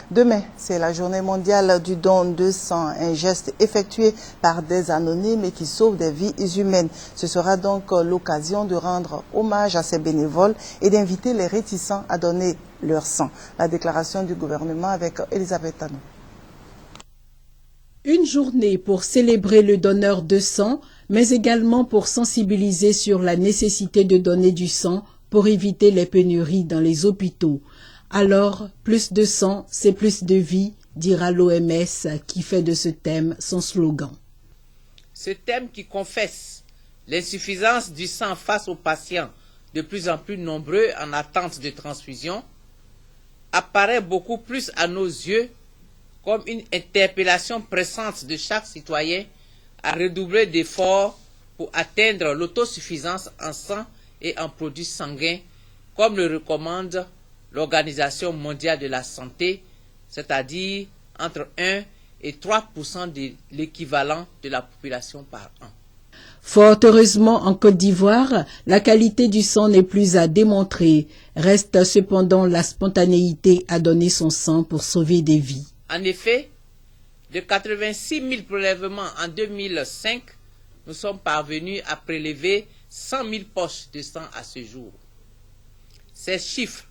Demain, c'est la journée mondiale du don de sang, un geste effectué par des anonymes et qui sauve des vies humaines. Ce sera donc l'occasion de rendre hommage à ces bénévoles et d'inviter les réticents à donner leur sang. La déclaration du gouvernement avec Elisabeth Tanou. Une journée pour célébrer le donneur de sang, mais également pour sensibiliser sur la nécessité de donner du sang pour éviter les pénuries dans les hôpitaux. Alors, plus de sang, c'est plus de vie, dira l'OMS qui fait de ce thème son slogan. Ce thème qui confesse l'insuffisance du sang face aux patients de plus en plus nombreux en attente de transfusion apparaît beaucoup plus à nos yeux comme une interpellation pressante de chaque citoyen à redoubler d'efforts pour atteindre l'autosuffisance en sang et en produits sanguins, comme le recommande l'Organisation mondiale de la santé, c'est-à-dire entre 1 et 3% de l'équivalent de la population par an. Fort heureusement, en Côte d'Ivoire, la qualité du sang n'est plus à démontrer. Reste cependant la spontanéité à donner son sang pour sauver des vies. En effet, de 86 000 prélèvements en 2005, nous sommes parvenus à prélever 100 000 poches de sang à ce jour. Ces chiffres,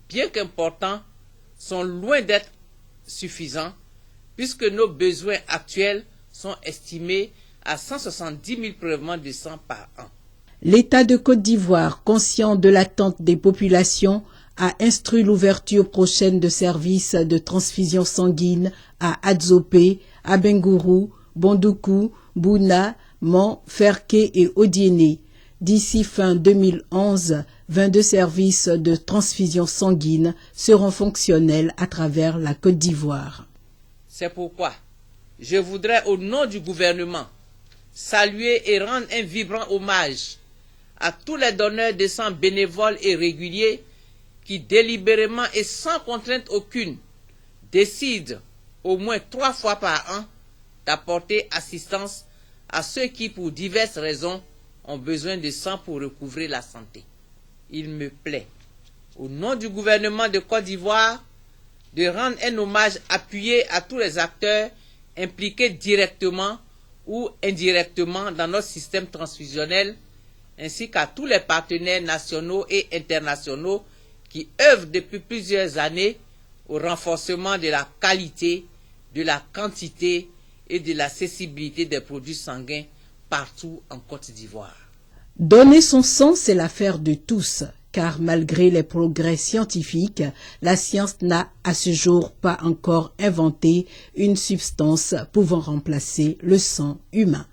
bien qu'importants, sont loin d'être suffisants puisque nos besoins actuels sont estimés à 170 000 prélèvements de sang par an. L'État de Côte d'Ivoire, conscient de l'attente des populations, a instruit l'ouverture prochaine de services de transfusion sanguine à Adzopé, Abengourou, Bondoukou, Bouna, Mans, Ferké et Odiéné. D'ici fin 2011, 22 services de transfusion sanguine seront fonctionnels à travers la Côte d'Ivoire. C'est pourquoi je voudrais, au nom du gouvernement, saluer et rendre un vibrant hommage à tous les donneurs de sang bénévoles et réguliers qui délibérément et sans contrainte aucune décident au moins 3 fois par an d'apporter assistance à ceux qui, pour diverses raisons, ont besoin de sang pour recouvrer la santé. Il me plaît, au nom du gouvernement de Côte d'Ivoire, de rendre un hommage appuyé à tous les acteurs impliqués directement ou indirectement dans notre système transfusionnel, ainsi qu'à tous les partenaires nationaux et internationaux qui œuvrent depuis plusieurs années au renforcement de la qualité, de la quantité et de l'accessibilité des produits sanguins partout en Côte d'Ivoire. Donner son sang, c'est l'affaire de tous, car malgré les progrès scientifiques, la science n'a à ce jour pas encore inventé une substance pouvant remplacer le sang humain.